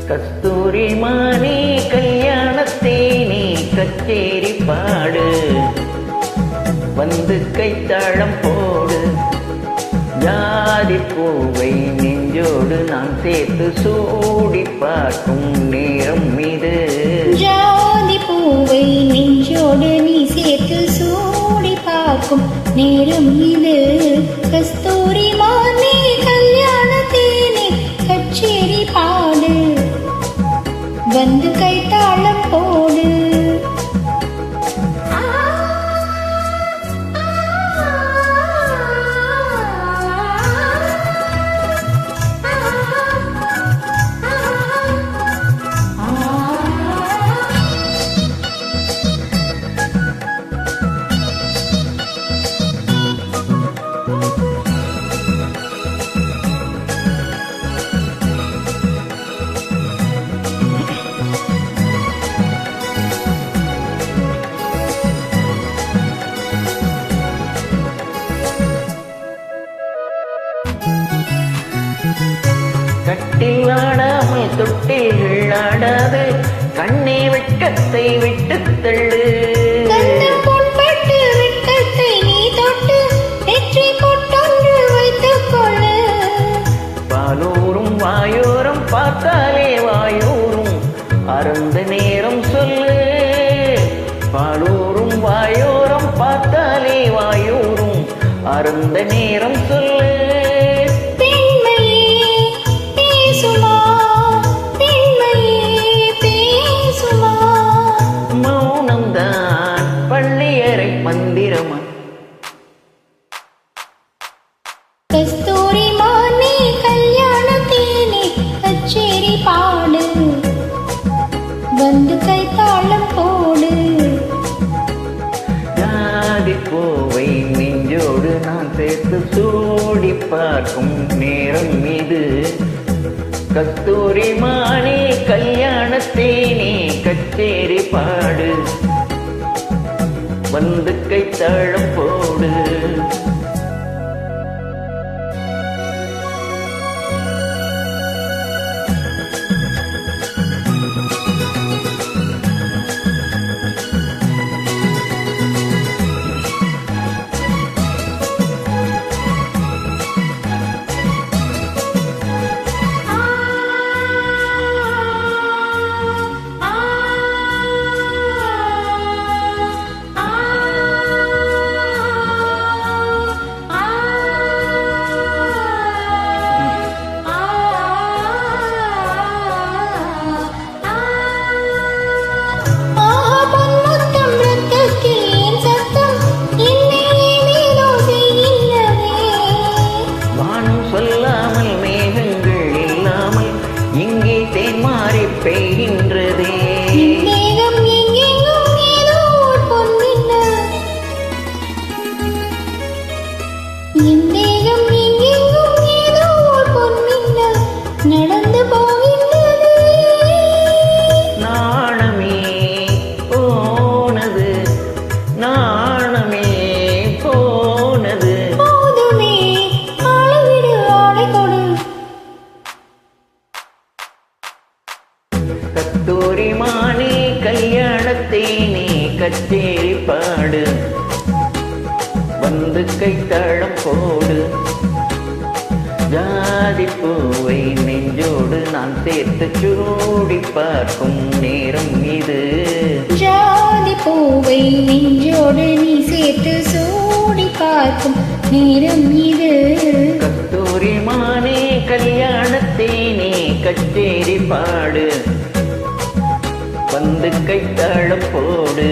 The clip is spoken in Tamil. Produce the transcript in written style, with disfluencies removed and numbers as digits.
கஸ்தூரி மானே கல்யாணத்தேனே கச்சேரி பாடு, வந்து கைத்தாளம் போடு. ஜாதி பூவை நெஞ்சோடு நான் சேர்த்து சூடி பார்க்கும் நேரம் இது. ஜாதி பூவை நெஞ்சோடு நீ சேர்த்து சூடி பார்க்கும் நேரம் இது. கஸ்தூரி மானே கல்யாணத்தேனே கச்சேரி பாடு, வந்து கைத்தாளம் போடு. கட்டில் ஆடாமல் தொட்டில் ஆடாது, கண்ணே வெட்கத்தை விட்டு தள்ளு. பொன்பட்டு வெட்கத்தை நீ தொட்டு நெற்றி பொட்டொன்று வைத்துக் கொள்ளு. பாலூரும் வாயோரம் பார்த்தாலே வாயோரும் அறந்த நேரம் சொல்லு. பாலூரும் வாயோரம் பார்த்தாலே வாயோரும் அறந்த நேரம் சொல்லு. மௌனம்தான் பள்ளியறை மந்திரமா. கஸ்தூரி மானே கல்யாணத்தேனே கச்சேரி பாடு, வந்து கைத்தாளம் போடு. ஜாதி பூவை நெஞ்சோடு நான் சேர்த்து சூடி பார்க்கும் நேரம் இது. கஸ்தூரி மானே கல்யாணத்தேனே கச்சேரி பாடு, வந்து கைத்தாளம் போடு. பெய்கின்றதே மேகம் எங்கெங்கும் ஏதோ பொன்மின்னல், என் தேகம் எங்கெங்கும் ஏதோ பொன்மின்னல் நடந்து போகின்றது. நாணமே போனது, நாணமே போனது. போதுமே ஆளைவிடு ஆளை கொடு. கஸ்தூரி மானே கல்யாணத்தேனே கச்சேரி பாடு, வந்து கைத்தாளம் போடு. ஜாதி பூவை நெஞ்சோடு நான் சேர்த்து சூடி பார்க்கும் நேரம் இது. ஜாதி பூவை நெஞ்சோடு நீ சேர்த்து சூடி பார்க்கும் நேரம் இது. கஸ்தூரி மானே கல்யாணத்தேனே கச்சேரி பாடு, வந்து கைத்தாளம் போடு.